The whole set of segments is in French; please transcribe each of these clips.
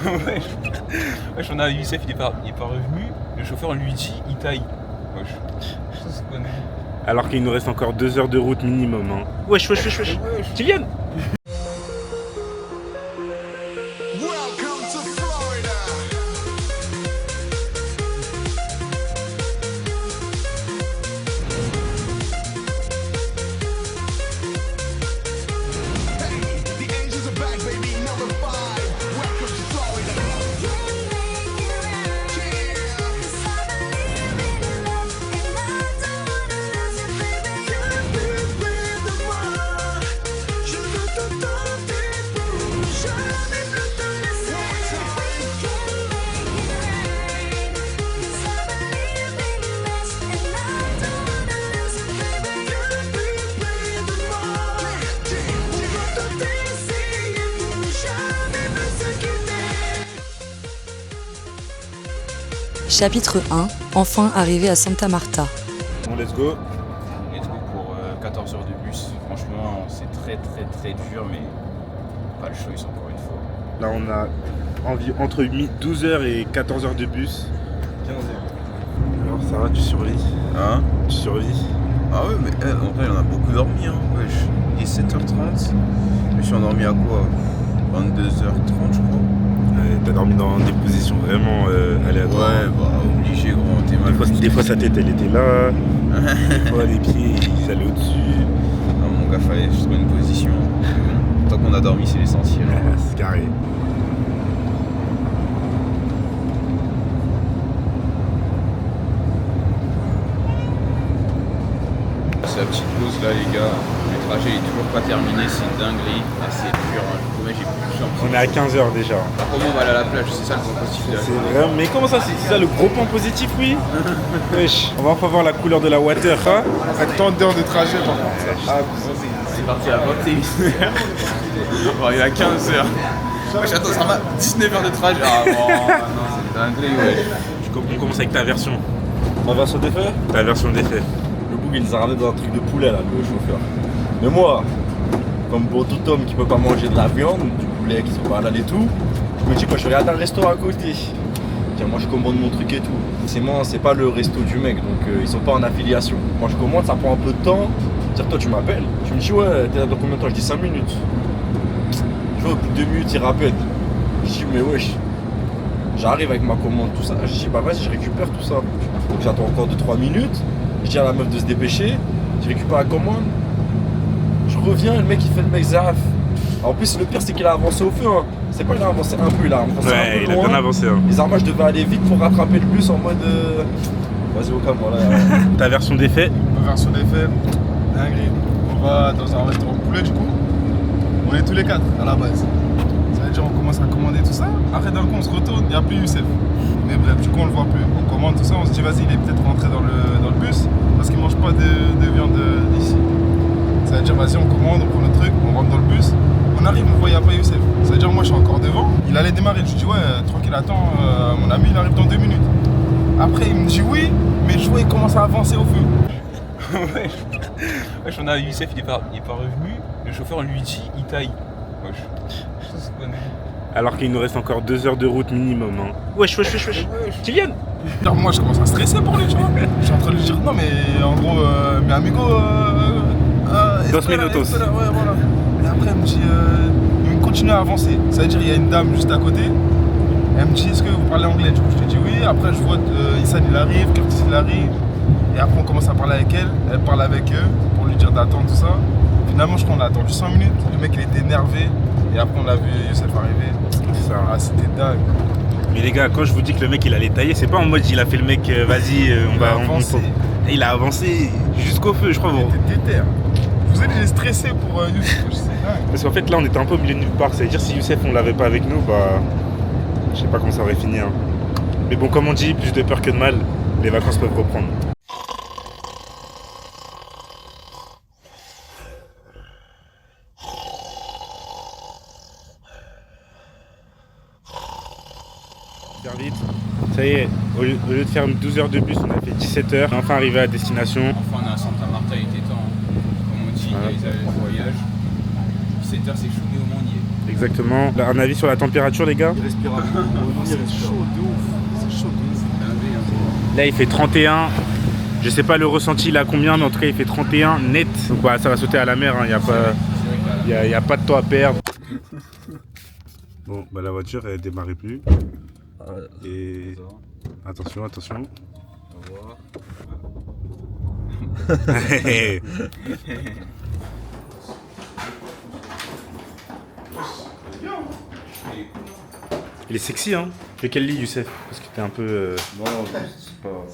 Wesh, wesh, on a Youssef, il est pas revenu. Le chauffeur, on lui dit, il taille. Wesh. Ça, c'est quoi, non? Alors qu'il nous reste encore 2 heures de route minimum. Hein. Wesh. Kylian. Chapitre 1. Enfin arrivé à Santa Marta. Bon, let's go. Let's go pour 14 heures de bus. Franchement, c'est très dur, mais pas le choix, encore une fois. Là, on a entre 12 heures et 14 heures de bus. 15 heures. Alors, ça va, tu survis? Hein? Tu survis? Ah ouais, mais en vrai, on a beaucoup dormi, hein. Wesh. Il est 7h30. Je me suis endormi à quoi? 22h30, je crois. T'as dormi dans des positions vraiment aléatoires. Ouais, bah obligé, gros. T'es mal. Des fois sa tête elle était là. Des fois les pieds ils allaient au-dessus. Non, mon gars, fallait que je trouve une position. Tant qu'on a dormi, c'est l'essentiel. C'est carré. C'est la petite pause là, les gars. Le trajet est toujours pas terminé, c'est une dinguerie. Ah, c'est dur, hein. Je promets, j'ai plus de chance. On est à 15 heures déjà. Comment on va aller à la plage? C'est ça le point positif de la C'est journée. vrai. Mais comment ça, c'est ça le gros point positif, oui? Wesh. On va enfin voir la couleur de la water, hein? À tant d'heures de trajet par contre. C'est parti à 21h. Bon, il est à 15h. Wesh, attends, ça va 19h de trajet. Ah bon, non, c'est une dinguerie, wesh. On commence avec ta version. Ma version d'effet, Ta version d'effet. le bouc il nous a ramené dans un truc de poulet là, le chauffeur. Mais moi, comme pour tout homme qui peut pas manger de la viande, du poulet qui sont pas halal et tout, je me dis quoi, je vais aller dans le resto à côté. Tiens, moi je commande mon truc et tout. C'est pas le resto du mec, donc ils sont pas en affiliation. Moi je commande, ça prend un peu de temps. Dire toi tu m'appelles, tu me dis ouais, t'es là dans combien de temps? Je dis 5 minutes. Je vois au bout de 2 minutes il rappelle. Je dis mais wesh. J'arrive avec ma commande, tout ça. Je dis bah vas-y, je récupère tout ça. Donc j'attends encore 2-3 minutes. Je dis à la meuf de se dépêcher. Je récupère la commande. Je reviens, le mec il fait le mec zaf. En plus le pire c'est qu'il a avancé au feu. Hein. C'est pas qu'il a avancé un peu, il a avancé un Ouais, peu il a loin. bien avancé. Hein. Les armages devaient aller vite pour rattraper le bus en mode vas-y au calme, voilà. Ta version d'effet. Ma version d'effet, dinguerie. On va dans un restaurant poulet du coup. On est tous les 4 à la base. Ça veut dire on commence à commander tout ça. Après d'un coup on se retourne, il n'y a plus Youssef. Mais bref, du coup on le voit plus. On commande tout ça, on se dit vas-y il est peut-être rentré dans le bus parce qu'il mange pas de viande d'ici. Ça veut dire vas-y on commande, on prend notre truc, on rentre dans le bus. On arrive, on voit il n'y a pas Youssef. Ça veut dire moi je suis encore devant. Il allait démarrer, je lui dis ouais tranquille attends, mon ami il arrive dans 2 minutes. Après il me dit oui, mais je vois il commence à avancer au feu. Wesh, on a Youssef, il est pas revenu. Le chauffeur, on lui dit, il taille. Wesh. Ça, c'est quoi, non? Alors qu'il nous reste encore 2 heures de route minimum. Hein. Wesh. Kylian. Alors, moi, je commence à stresser pour lui, tu vois. Je suis en train de lui dire, non, mais en gros, mes amigos. Dos espera, minutos. espera, ouais, voilà. Et après, il me dit, il me continue à avancer. Ça veut dire, il y a une dame juste à côté. Elle me dit, est-ce que vous parlez anglais? Du coup, je te dis oui. Après, je vois Issad, il arrive, Curtis, il arrive. Et après, on commence à parler avec elle. Elle parle avec eux pour lui dire d'attendre tout ça. Finalement, je crois qu'on a attendu 5 minutes. Le mec, il était énervé. Et après, on l'a vu Youssef arriver. C'est ça. Ah, c'était dingue. Mais les gars, quand je vous dis que le mec il allait tailler, c'est pas en mode il a fait le mec, vas-y, on va avancer. Il a avancé jusqu'au feu, je crois. Il était déter. Vous êtes stressé pour Youssef. C'est dingue. Parce qu'en fait là on était un peu au milieu de nulle part, c'est à dire si Youssef on l'avait pas avec nous, bah je sais pas comment ça aurait fini. Hein. Mais bon, comme on dit, plus de peur que de mal, les vacances peuvent reprendre. Super vite. Ça y est, au lieu de faire 12 heures de bus, on a fait 17 heures. On est enfin arrivé à destination. Enfin, on est à Santa Marta, il était temps. Hein. Comme on dit, Ouais. ils avaient le voyage. 17h, c'est chaud, mais au moins on y est. Exactement. Là, un avis sur la température, les gars? Respirable. C'est chaud de ouf. C'est chaud de ouf. Là, il fait 31. Je sais pas le ressenti là combien, mais en tout cas, il fait 31 net. Donc, bah, ça va sauter à la mer. Il n'y a pas de temps à perdre. Bon, bah, la voiture, elle démarrait plus. Et attention, attention. Il est sexy, hein. Lequel lit, Youssef? Parce que t'es un peu... Non, c'est pas...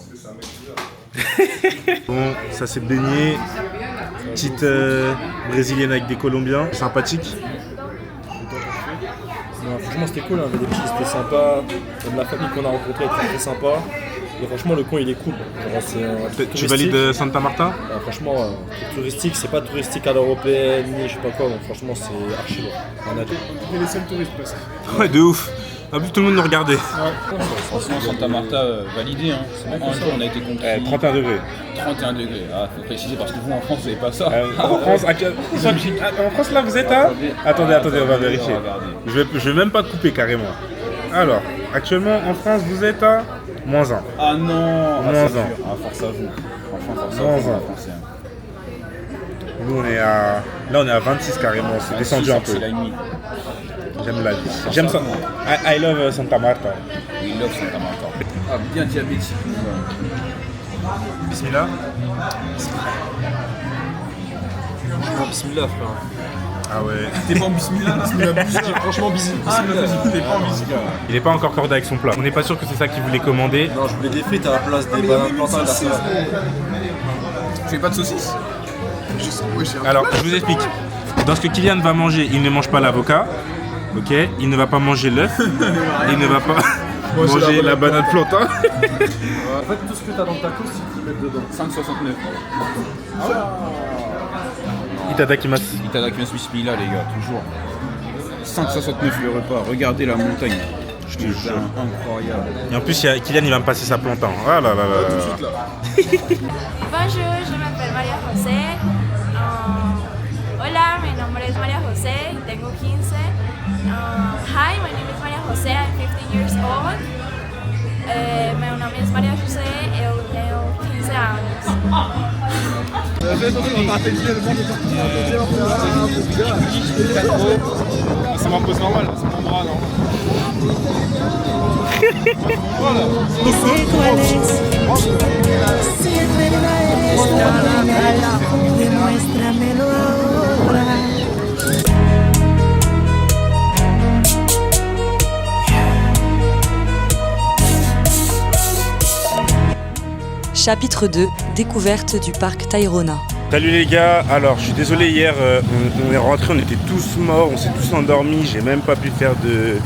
Bon, ça c'est baigné. Petite brésilienne avec des Colombiens. Sympathique. Non, franchement c'était cool, hein. Les petits c'était sympa. Même la famille qu'on a rencontrée était très sympa. Et franchement le coin il est cool. Genre, c'est un truc Tu touristique. valides Santa Marta? Franchement, truc touristique, c'est pas touristique à l'européenne, ni je sais pas quoi, donc franchement c'est archi lourd. On a tout. On est les seuls touristes presque. Ouais, de ouf. En plus, tout le monde nous regardait. Franchement, Santa Marta, validé. Hein. En même temps, on a été compris. 31 degrés. 31 degrés. Ah, faut préciser parce que vous en France, vous n'avez pas ça. En France, en France, là, vous êtes à... Attendez, on va vérifier. On va regarder. Je vais même pas couper carrément. Alors, actuellement, en France, vous êtes à -1. Ah non. Moins c'est un. sûr. Ah, force à vous. Franchement, force à Moins vous, un. les Français. Nous, on est à 26 carrément. C'est descendu un peu. C'est la nuit. J'aime la vie. J'aime ça. I love Santa Marta. We love Santa Marta. Ah, bien diabétique. Bismillah. Bismillah frère. Ah ouais. T'es pas en bismillah là? Franchement bismillah. T'es pas en bismillah. Il n'est pas encore cordé avec son plat. On n'est pas sûr que c'est ça qu'il voulait commander. Non, je voulais des frites à la place des bananes plantains et de la salade. Tu fais pas de saucisse? Alors, je vous explique. Dans ce que Kylian va manger, il ne mange pas l'avocat. Ok, il ne va pas manger l'œuf. Il ne va pas manger la banane plantain. En fait, tout ce que t'as dans ta course, tu peux mettre dedans. 5,69. Itadakimasu. Itadakimasu bismillah, les gars, toujours. 5,69 le repas. Regardez la montagne. Je te jure. Incroyable. Et en plus, Kylian, il va me passer sa plantain. Ah là là là là. Bonjour, je m'appelle María José. Hola, mi nombre es María José y tengo 15. Hi, my name is María José, I'm 15 years old. Meu nome é María José, eu tenho 15 anos. Ça m'impose normal, c'est mon bras, non? Y sé cuál es. Si es verdad eres demuéstramelo ahora. Chapitre 2. Découverte du parc Tayrona. Salut les gars, alors je suis désolé hier, on est rentré, on était tous morts, on s'est tous endormis, j'ai même pas pu faire de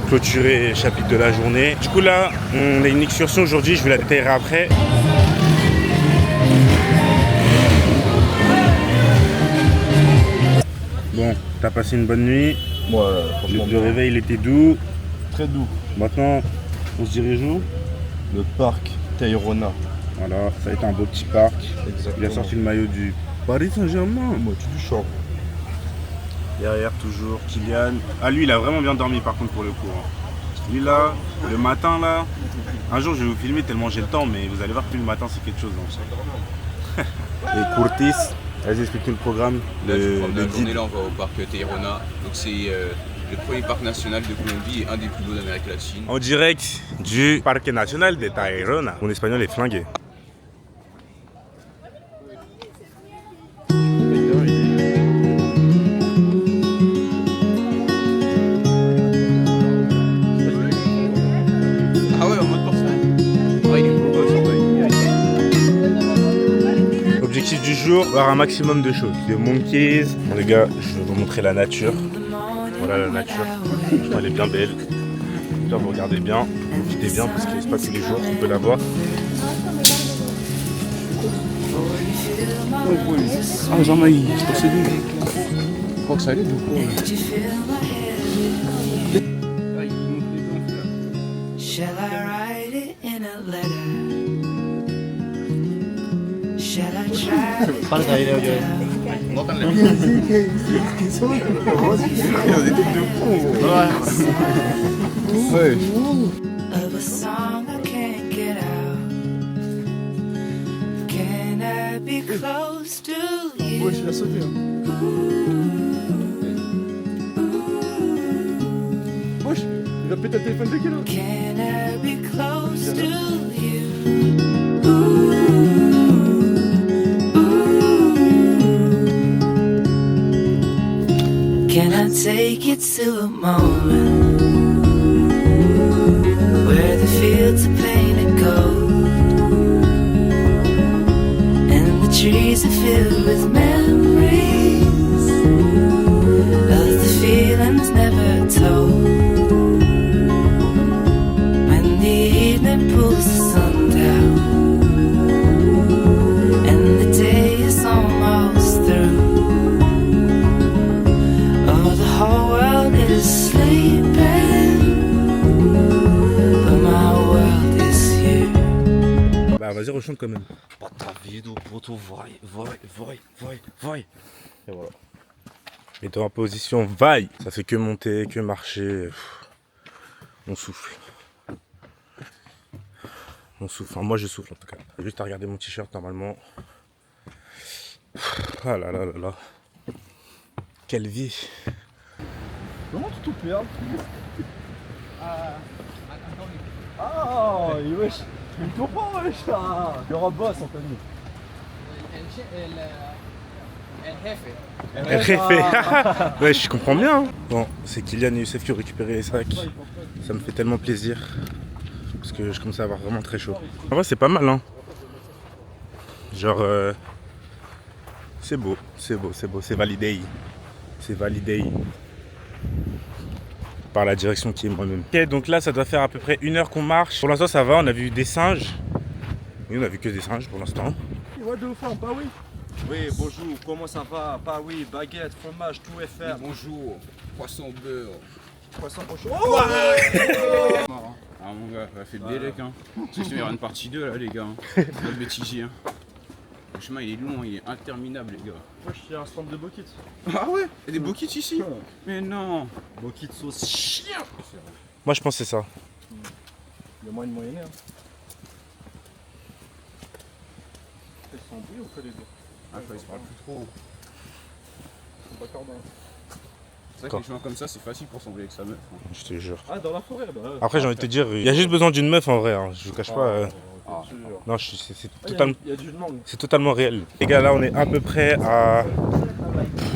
clôturer le chapitre de la journée. Du coup là, on a une excursion aujourd'hui, je vais la détailler après. Bon, t'as passé une bonne nuit, Moi, franchement, le réveil il était doux, très doux. maintenant on se dirige où? Le parc Tayrona. Voilà, ça a été un beau petit parc, Exactement. il a sorti le maillot du Paris Saint-Germain. Moi, tu du champ. Derrière toujours Kylian. Ah lui il a vraiment bien dormi par contre pour le coup. Hein. Lui là, le matin là, un jour je vais vous filmer tellement j'ai le temps mais vous allez voir que le matin c'est quelque chose. Hein. Et Curtis, vas-y explique-nous le programme. Là, du programme de la guide. journée, là, on va au parc Tayrona. Donc, c'est le premier parc national de Colombie et un des plus beaux d'Amérique latine. En direct du Parque National de Tayrona. Mon espagnol est flingué. Ah ouais, en mode porcelaine. Ah, il est beau, Objectif du jour, voir un maximum de choses. Des monkeys. Bon, les gars, je vais vous montrer la nature. Voilà la nature. Franchement, elle est bien belle. Là, vous regardez bien, profitez bien parce qu'il se passe tous les jours, on peut la voir. Ah, Jean-Maï, c'est possédé. Je crois que ça allait du coup. Shall I write it in a letter? Shall I try? Bótanle. On est des de fous. Ouais. Of a song I can't get out. Can I be close to you? Ouais, je l'ai sauté. Wesh, il a pété le téléphone de qui là? Can I be close to you? Can I take you to a moment where the fields are painted gold and the trees are filled with memories of the feelings never told? When the evening pulls the sun down and the day is almost through, oh, the whole world is sleeping, but my world is here. Bah vas-y, rechante quand même. Pas ta vidéo, poto, vai. Et voilà. Et t'es en position vaille. Ça fait que monter, que marcher. On souffle. On souffle. Enfin, moi je souffle en tout cas. Juste à regarder mon t-shirt normalement. Ah là là là là. Quelle vie. Comment tu te perds? Ah, wesh, il me comprend, wesh, là. Il y aura boss, Anthony. Elle fait. Ouais, je comprends bien. Hein. Bon, c'est Kylian et Youssef qui ont récupéré les sacs. Ça me fait tellement plaisir. Parce que je commence à avoir vraiment très chaud. En vrai, c'est pas mal, hein. Genre, c'est beau, c'est validé. C'est validé par la direction qui est moi-même. Ok, donc là, ça doit faire à peu près 1 heure qu'on marche. Pour l'instant, ça va, on a vu des singes. Oui, on a vu que des singes pour l'instant. Ouais, de ouf, pas oui. Oui, bonjour, comment ça va? Bah oui, baguette, fromage, tout est fait. Bonjour. Poisson beurre. Poisson cochon. Ah mon gars, ça fait le délai hein. Parce qu'il y aura une partie 2 là les gars. Pas de bêtisier. Hein. Le chemin il est long, il est interminable les gars. Wesh, il y a un stand de bokits. Ah ouais? Il y a des bokits ici? Mais non. Bokit sauce chien. Moi, je pense que c'est ça. Il y a moyen de moyenner. Hein. Ils sont bruits ou pas les deux? Ah, je crois qu'ils se parlent plus trop. Ils sont pas cordons. C'est vrai que les chemins comme ça, c'est facile pour sembler avec sa meuf. Hein. Je te jure. Ah, dans la forêt, bah. Après, j'ai envie de te dire, il y a juste besoin d'une meuf en vrai. Hein. Je vous cache pas. Je te jure. Non, c'est totalement. Il y a du demande. C'est totalement réel. Les gars, là, on est à peu près à.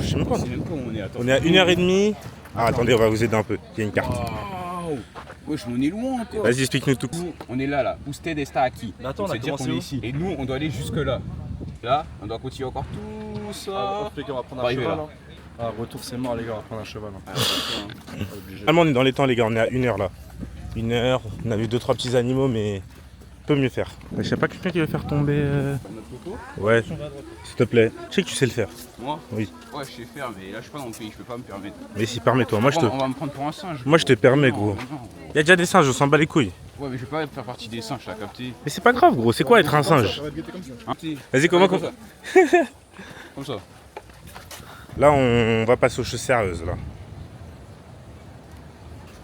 Je sais même pas. C'est même pas où on est. Attends. On est à 1h30. Ah, attendez, on va vous aider un peu. Il y a une carte. Waouh! Wesh, on est loin encore. Vas-y, explique-nous tout. Nous, on est là, Usted está aquí. Mais attends, on a C'est-à-dire commencé qu'on est où? ici. Et nous, on doit aller jusque là. Là, on doit continuer encore tout ça. Ah, on va prendre un Arriver cheval. là. Hein. Ah, retour, c'est mort, les gars, on va prendre un cheval. Hein. Ah, attention, hein. Finalement, on est dans les temps, les gars. On est à 1h là. 1h. On a vu 2-3 petits animaux, mais peut mieux faire. Je sais pas, quelqu'un qui veut faire tomber. Notre coco? Ouais, s'il te plaît. Je sais que tu sais le faire. Moi? Oui. Ouais, je sais faire, mais là, je suis pas dans le pays, je peux pas me permettre. Mais si, permets-toi. Moi, je te. On va me prendre pour un singe. Moi, je te permets, Non, gros. non. Il y a déjà des singes, on s'en bat les couilles. Ouais, mais je vais pas faire partie des singes, t'as capté. Mais c'est pas grave, gros. C'est quoi être un singe? Ça va être guetté comme ça. Hein, t'sais. Vas-y, comment Comme ça. Comme ça. Là, on va passer aux choses sérieuses, là.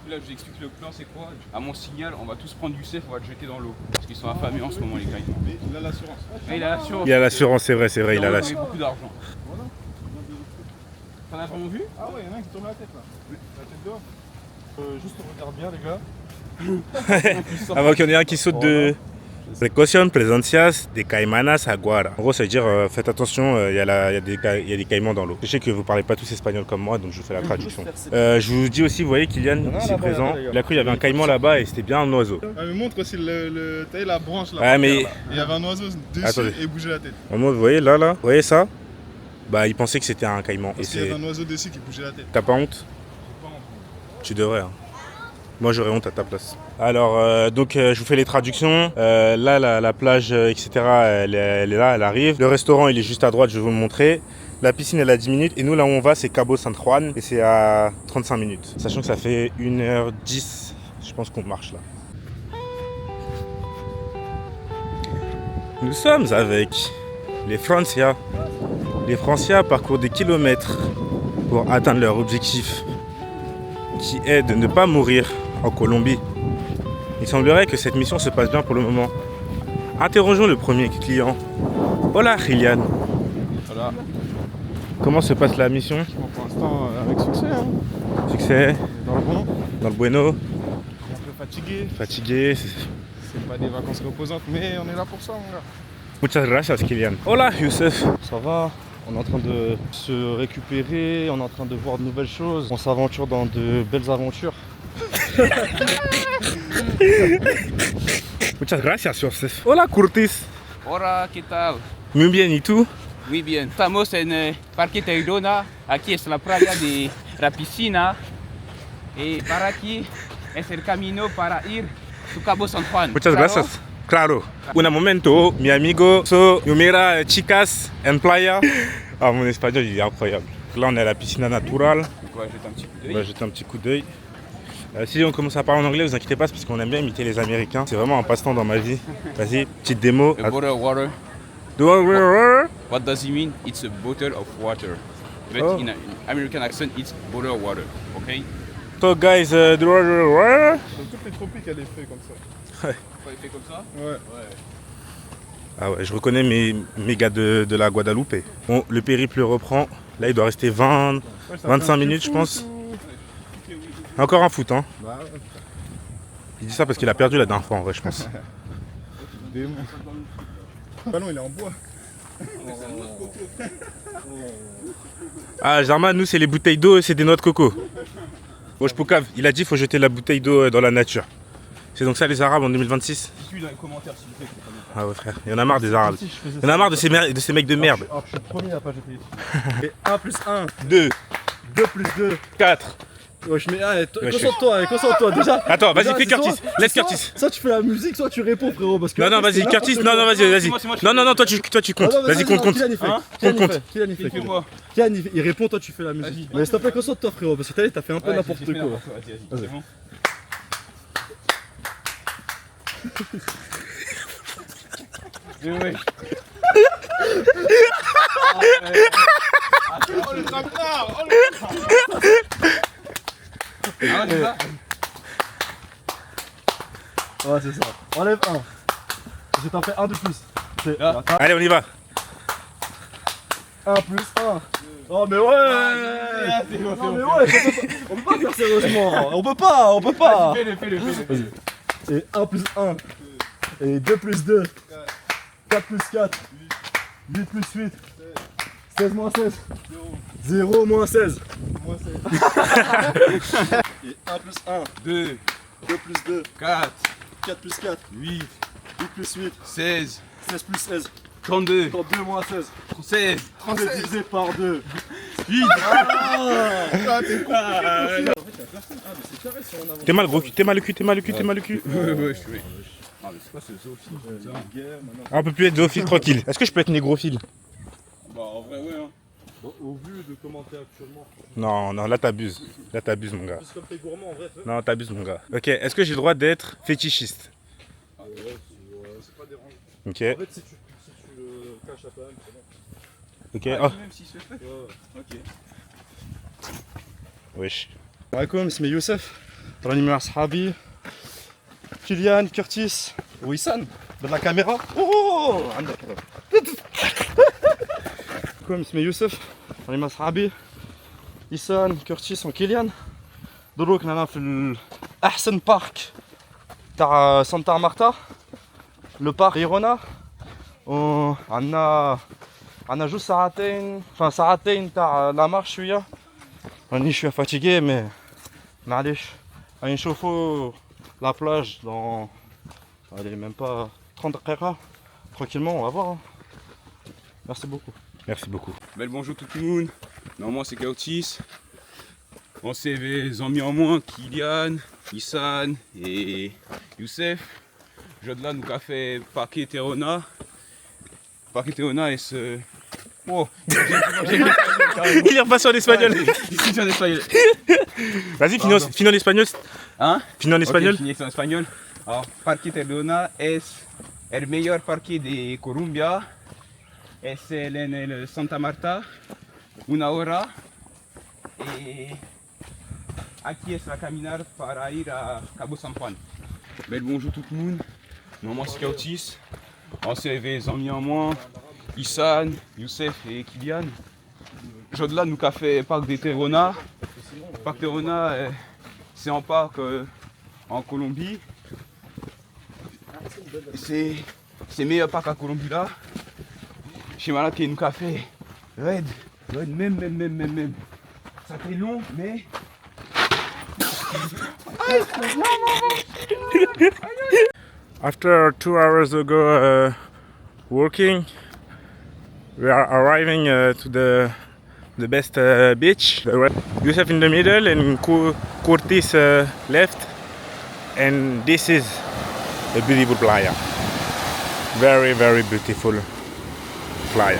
Là, je vous explique le plan, c'est quoi? À mon signal, on va tous prendre du safe, on va te jeter dans l'eau. Parce qu'ils sont affamés en ce moment, les gars. Mais il a l'assurance. Ah, il a l'assurance. Il y a l'assurance, c'est vrai, il a On a l'assurance. beaucoup d'argent. T'en as vraiment vu? Ah ouais, il y en a un qui tourne la tête là. La tête dehors. Juste on regarde bien, les gars. Avant qu'il y en ait un qui saute de. Précaution, presencias de caimanas aguara. En gros, ça veut dire faites attention, il y a des caïmans dans l'eau. Je sais que vous parlez pas tous espagnol comme moi, donc je vous fais la traduction. Je vous dis aussi, vous voyez, Kylian, ici là-bas, présent, là-bas, il a cru qu'il y avait un caïman là-bas et c'était bien un oiseau. Ah, mais montre aussi t'as vu la branche là. Ouais, mais- là. Il y avait un oiseau dessus Attendez. et il bougeait la tête. En mode, vous voyez, là, vous voyez ça? Bah, il pensait que c'était un caïman. Et Parce qu'il y avait c'est. un oiseau dessus qui bougeait la tête. T'as pas honte? Tu devrais. Hein. Moi, j'aurais honte à ta place. Alors, donc, je vous fais les traductions. Là, la plage, etc., elle est là, elle arrive. Le restaurant, il est juste à droite, je vais vous le montrer. La piscine, elle est à 10 minutes. Et nous, là où on va, c'est Cabo San Juan. Et c'est à 35 minutes. Sachant que ça fait 1h10, je pense qu'on marche là. Nous sommes avec les Francia. Les Franciens parcourent des kilomètres pour atteindre leur objectif, qui est de ne pas mourir en Colombie. Il semblerait que cette mission se passe bien pour le moment. Interrogeons le premier client. Hola, Kylian. Voilà. Comment se passe la mission? Bon, pour l'instant, avec succès. Hein. Succès, Dans le bon. dans le bueno, Un peu fatigué. fatigué. C'est pas des vacances reposantes, mais on est là pour ça, mon gars. Muchas gracias, Kylian. Hola, Youssef. Ça va, on est en train de se récupérer, on est en train de voir de nouvelles choses. On s'aventure dans de belles aventures. Muchas gracias, Youssef. Hola, Curtis. Hola, ¿qué tal? Muy bien, ¿y tú? Muy bien. Estamos en el Parque Tayrona. Aquí es la playa de la piscina. Y para aquí es el camino para ir a Cabo San Juan. Muchas ¿Claro? gracias. Claro. Un momento, mi amigo. So, yo mira chicas en playa. Ah, mon espagnol, il est incroyable. Là, on est à la piscine naturelle. Donc, on va jeter un petit coup On d'œil. va jeter un petit coup d'œil. Si on commence à parler en anglais, vous inquiétez pas, c'est parce qu'on aime bien imiter les Américains. C'est vraiment un passe-temps dans ma vie. Vas-y, petite démo. A bottle of water. What does it mean? It's a bottle of water. But Oh. in an American accent, it's bottle of water. Okay? So guys, Dans toutes les tropiques, elle est faite comme ça. Faut les faire comme ça. Ouais. Ah ouais, je reconnais mes gars de la Guadeloupe. Bon, le périple reprend. Là, il doit rester 20, Ouais, ça 25 fait un minutes, petit je pense. foot ou- Encore un foot, hein. Bah ouais, Il dit ça parce qu'il a perdu la dernière fois, en vrai, je pense. démon. Le ballon, il est en bois. Ah, Jarman, nous, c'est les bouteilles d'eau et c'est des noix de coco. Bon, je poucave, il a dit qu'il faut jeter la bouteille d'eau dans la nature. C'est donc ça, les Arabes, en 2026? Dites-lui dans les commentaires s'il vous plaît. Ah ouais, frère, il y en a marre des Arabes. Si je faisais Il y en a marre de ces mecs de merde. Alors, je suis le premier à pas jeter. Et 1 plus 1, 2, 2 plus 2. 4. Ouais, je mets 1, Ouais, concentre-toi déjà. Attends, vas-y, Déjà, fais c'est Curtis. soit- Laisse soit- Curtis. Soit tu fais la musique, soit tu réponds, frérot. Parce que Non, non, après, vas-y, c'est Curtis. n'importe Non, non, quoi. vas-y, vas-y. moi, c'est moi, je Non, fais- non, non, toi, tu comptes. Ah non, Vas-y, compte, compte. Kylian, il fait. Hein Kylian, Compte. Kylian, il fait. Fais-moi. Kylian, il répond, toi, tu fais la musique. Mais s'il te plaît, concentre-toi, frérot. Parce que t'as fait un peu Ouais, n'importe j'ai fait quoi. n'importe Vas-y, Vas-y. c'est bon. Eh ouais. Ah, c'est ça. Ouais, c'est ça. Enlève 1. Je t'en fais 1 de plus. C'est Là. Allez, on y va. 1 plus 1. Oh, mais ouais. C'est bon, Non, mais ouais, on peut pas faire sérieusement. On peut pas. Fais-le, fais-le. Et 1 plus 1. Et 2 plus 2. 4 plus 4. 8 plus 8. 16 moins 16. 0 moins 16. Et 1 plus 1. 2, 2 plus 2. 4, 4 plus 4. 8, 8 plus 8. 16, 16 plus 16. 32, 32 moins 16. 16. 32 divisé par 2. T'es mal, gros cul, t'es mal le cul, t'es mal le cul, t'es mal le cul. Ouais, je suis. Ah, mais c'est quoi ce zoophile? Ah, on peut plus être zoophile tranquille. Est-ce que je peux être négrophile? Bah, en vrai, ouais, hein. Au vu de comment t'es actuellement. Non, non, là t'abuses. Là t'abuses, mon gars. Parce que comme t'es gourmand en vrai. Non, t'abuses, mon gars. Ok, est-ce que j'ai le droit d'être fétichiste? C'est pas dérangeant. Ok, En fait, si tu le caches à toi-même, c'est bon. ok. Oh, Même si se fait. Ok. wesh. عليكم اسمي يوسف راني مع صحابي كيليان كرتيس ويسان بلا كاميرا اوه عندك عليكم اسمي يوسف راني مع صحابي يسان كرتيس وكيليان دروك رانا في احسن بارك تاع سانتا مارتا لو بارك تايرونا عندنا جوج ساعتين تاع لا مارش شويه راني شويه فاتيغي مي معليش غادي نشوفو لا plage dans allez même pas 30 دقيقة tranquillement on va voir hein. Merci beaucoup. Merci beaucoup. Bel bonjour tout le monde. Non, moi c'est Curtis. On s'est mis en moins Kylian, Issan et Youssef. Je là nous a fait Parque Tayrona. Parque Tayrona et ce. Oh. Il est repassé en espagnol. Ici en espagnol. Vas-y, finis en espagnol. Hein? Finis en espagnol. Ok, finis en espagnol. Alors, Parque Tayrona es el mayor parque de Colombia. SLN el Santa Marta, una hora. Y aquí es la caminar para ir a Cabo San Juan. Bel bonjour tout le monde. Non, moi c'est Kautis. On s'est les amis en moi, Issan, Youssef et Kylian. Aujourd'hui là, nous avons fait le parc des Tayrona. Le parc Tayrona, c'est un parc en Colombie. C'est le meilleur parc en Colombie là. Chez Malak, nous avons fait raid, même. Ça fait long, mais. After 2 hours ago walking, we are arriving to the best beach. Youssef in the middle and Curtis left, and this is a beautiful playa. Very beautiful playa.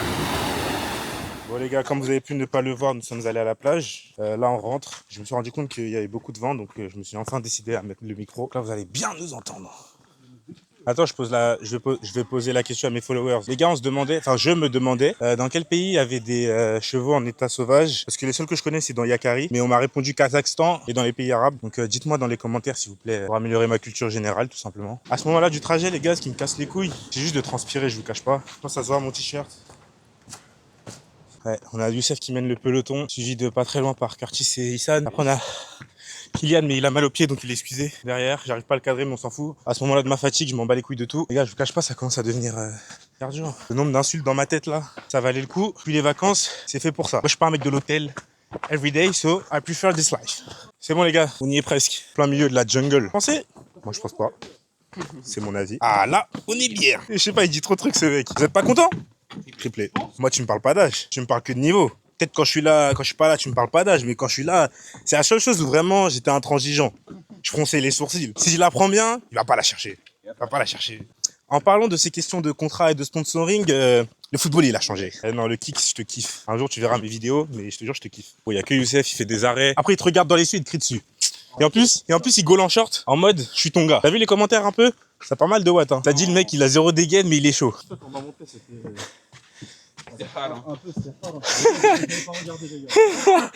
Bon les gars, comme vous avez pu ne pas le voir, nous sommes allés à la plage. Là on rentre. Je me suis rendu compte qu'il y avait beaucoup de vent, donc je me suis enfin décidé à mettre le micro. Là vous allez bien nous entendre. Attends, je vais poser la question à mes followers. Les gars, je me demandais dans quel pays il y avait des chevaux en état sauvage. Parce que les seuls que je connais, c'est dans Yakari. Mais on m'a répondu Kazakhstan et dans les pays arabes. Donc dites-moi dans les commentaires, s'il vous plaît, pour améliorer ma culture générale, tout simplement. À ce moment-là du trajet, les gars, ce qui me casse les couilles, c'est juste de transpirer, je vous cache pas. Je pense que ça se voit à mon t-shirt. Ouais, on a Youssef qui mène le peloton, suivi de pas très loin par Curtis et Issan. Après, on a Kylian, mais il a mal au pied, donc il est excusé. Derrière, j'arrive pas à le cadrer, mais on s'en fout. À ce moment-là de ma fatigue, je m'en bats les couilles de tout. Les gars, je vous cache pas, ça commence à devenir cardio. Le nombre d'insultes dans ma tête là, ça valait le coup. Puis les vacances, c'est fait pour ça. Moi, je suis pas un mec de l'hôtel every day, so I prefer this life. C'est bon les gars, on y est presque. Plein milieu de la jungle. Pensez? Moi, je pense pas. C'est mon avis. Ah là, on est bien. Je sais pas, il dit trop de trucs ce mec. Vous êtes pas content? Triplé. Moi, tu me parles pas d'âge. Tu me parles que de niveau. Peut-être quand je suis pas là, tu me parles pas d'âge, mais quand je suis là, c'est la seule chose où vraiment j'étais intransigeant. Je fronçais les sourcils. Si je la prends bien, il va pas la chercher. En parlant de ces questions de contrat et de sponsoring, le football il a changé. Non, le kick, je te kiffe. Un jour tu verras mes vidéos, mais je te jure, je te kiffe. Bon, il y a que Youssef, il fait des arrêts. Après, il te regarde dans les yeux, il te crie dessus. Et en plus, il goal en short, en mode, je suis ton gars. T'as vu les commentaires un peu? Ça a pas mal de watts. Hein. T'as dit le mec, il a 0 dégaine, mais il est chaud. C'est rare, hein. Un peu, c'est rare. Je pas regarder, les gars.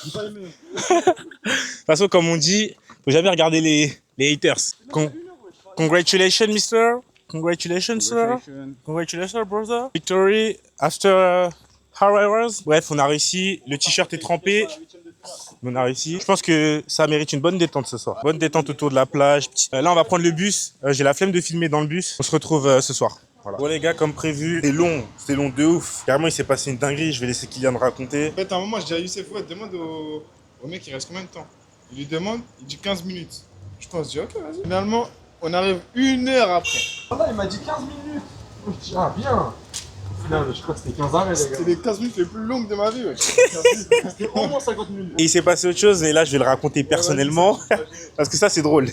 J'ai pas aimé. De toute façon, comme on dit, faut jamais regarder les haters. Congratulations, mister. Congratulations, sir. Congratulations, brother. Victory after how hours. Bref, on a réussi. Le t-shirt est trempé. On a réussi. Je pense que ça mérite une bonne détente ce soir. Bonne détente autour de la plage. Là, on va prendre le bus. J'ai la flemme de filmer dans le bus. On se retrouve ce soir. Voilà. Bon les gars, comme prévu, c'était long de ouf. Carrément, il s'est passé une dinguerie, je vais laisser Kylian raconter. En fait, à un moment, je dis à Youssef, ouais, demande au mec, il reste combien de temps? Il lui demande, il dit 15 minutes. Je pense, je dis, ok, vas-y. Finalement, on arrive 1 heure après. Là, il m'a dit 15 minutes. Je dis, ah, bien. Au final, je crois que c'était 15 arrêts, les gars. C'était les 15 minutes les plus longues de ma vie, ouais. C'était au moins 50 minutes. Et il s'est passé autre chose, et là, je vais le raconter personnellement. Parce que ça, c'est drôle.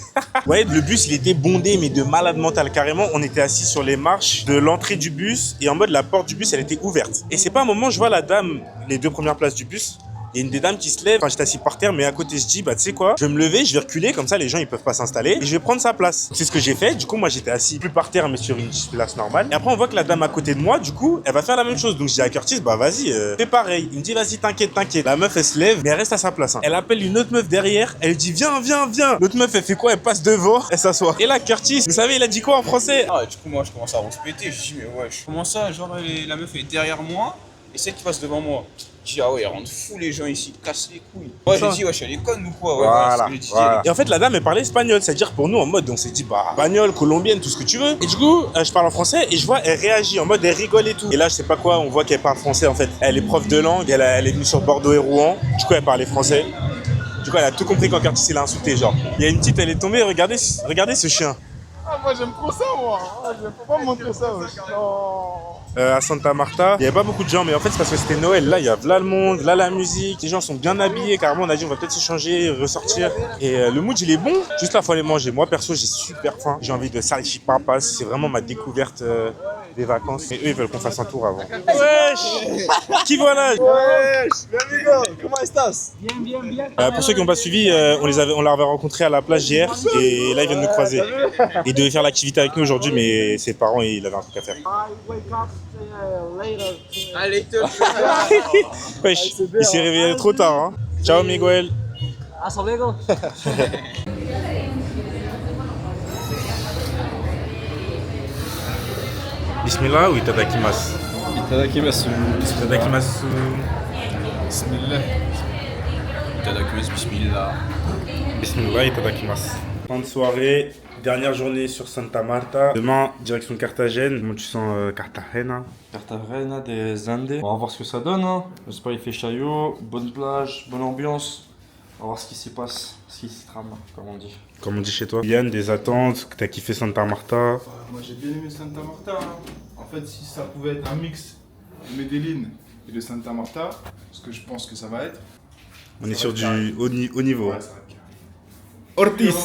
Ouais, le bus, il était bondé, mais de malade mental. Carrément, on était assis sur les marches de l'entrée du bus, et en mode, la porte du bus, elle était ouverte. Et c'est pas un moment, je vois la dame, les 2 premières places du bus. Il y a une des dames qui se lève, enfin j'étais assis par terre, mais à côté je dis, bah tu sais quoi, je vais me lever, je vais reculer, comme ça les gens ils peuvent pas s'installer, et je vais prendre sa place. C'est ce que j'ai fait, du coup moi j'étais assis plus par terre mais sur une place normale. Et après on voit que la dame à côté de moi, du coup, elle va faire la même chose. Donc je dis à Curtis, bah vas-y, fais pareil. Il me dit, vas-y, t'inquiète. La meuf elle se lève, mais elle reste à sa place. Hein. Elle appelle une autre meuf derrière, elle dit, viens. L'autre meuf elle fait quoi? Elle passe devant, elle s'assoit. Et là Curtis, vous savez, il a dit quoi en français? Ah, du coup, moi je commence à respecter. Je dis, mais wesh, comment ça? Genre, la meuf est derrière moi et celle qui passe devant moi. Je dis, ah ouais, elle rend fou les gens ici, casse les couilles. Ouais, j'ai dit, wesh, elle est conne ou quoi? Ouais, voilà. C'est ce que j'ai dit, Et en fait, la dame, elle parlait espagnol. C'est-à-dire, pour nous, en mode, on s'est dit, bah, espagnol, colombienne, tout ce que tu veux. Et du coup, je parle en français et je vois, elle réagit en mode, elle rigole et tout. Et là, je sais pas quoi, on voit qu'elle parle français en fait. Elle est prof de langue, elle est venue sur Bordeaux et Rouen. Du coup, elle parlait français. Du coup, elle a tout compris quand Curtis l'a insulté, genre. Il y a une petite, elle est tombée, regardez ce chien. Ah, moi j'aime trop ça, moi. Ah, faut pas me montrer ça, ouais. Non. À Santa Marta, il y avait pas beaucoup de gens, mais en fait c'est parce que c'était Noël. Là il y a là le monde, là la musique, les gens sont bien habillés. Carrément on a dit on va peut-être se changer, ressortir. Et le mood il est bon. Juste là faut aller manger. Moi perso j'ai super faim. J'ai envie de salchipapa. C'est vraiment ma découverte des vacances. Et eux, ils veulent qu'on fasse un tour avant. Wesh! Qui voilà? Wesh, mi amigo, comment estás? Pour ceux qui n'ont pas suivi, on l'avait rencontré à la plage hier et là, ils viennent nous croiser. Il devait faire l'activité avec nous aujourd'hui, mais ses parents, il avait un truc à faire. Wesh, il s'est réveillé trop tard. Hein. Ciao, Miguel. Hasta luego. Bismillah ou itadakimasu? Itadakimasu. Itadakimasu. Bismillah. Itadakimasu, bismillah. Bismillah, itadakimasu. Fin de soirée, dernière journée sur Santa Marta. Demain, direction Carthagène. Comment tu sens Cartagena? Cartagena des Andes. On va voir ce que ça donne. Hein. J'espère qu'il fait chaillot, bonne plage, bonne ambiance. On va voir ce qui s'y passe, ce qui s'y trame, comme on dit. Comme on dit chez toi. Yann, des attentes, que t'as kiffé Santa Marta. Moi j'ai bien aimé Santa Marta. Hein. En fait, si ça pouvait être un mix de Medellín et de Santa Marta, ce que je pense que ça va être. On est sur du haut niveau. Ouais, ça va être carré. Ortiz.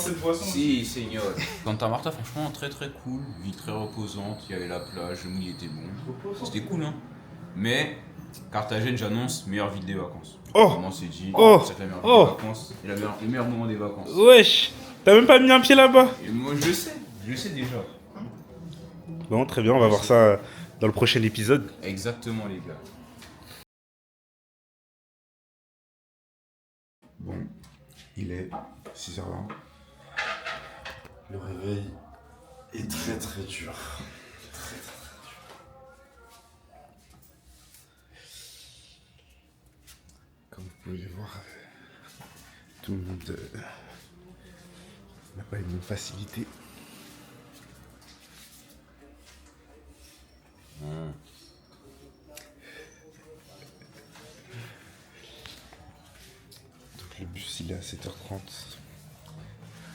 Si, seigneur. Santa Marta, franchement, très très cool. Vie très reposante. Il y avait la plage, le mouille était bon. C'était cool, hein. Mais Carthagène, j'annonce, meilleure ville des vacances. Oh. Vraiment, c'est dit. Oh. C'est la meilleure ville des vacances. Et le meilleur moment des vacances. Wesh, t'as même pas mis un pied là-bas? Et moi, je sais déjà. Bon, très bien, on va voir ça dans le prochain épisode. Exactement, les gars. Bon, il est 6h20. Le réveil est très très dur. Très dur. Comme vous pouvez le voir, tout le monde n'a pas une facilité. Donc le bus il est à 7h30.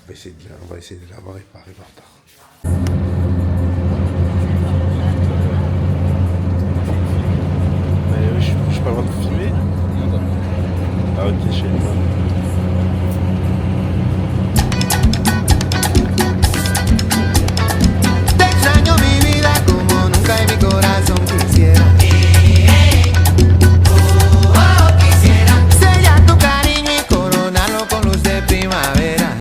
On va essayer de l'avoir et pas arriver en retard. Mais je suis pas le droit de filmer. Ah ok, je sais pas.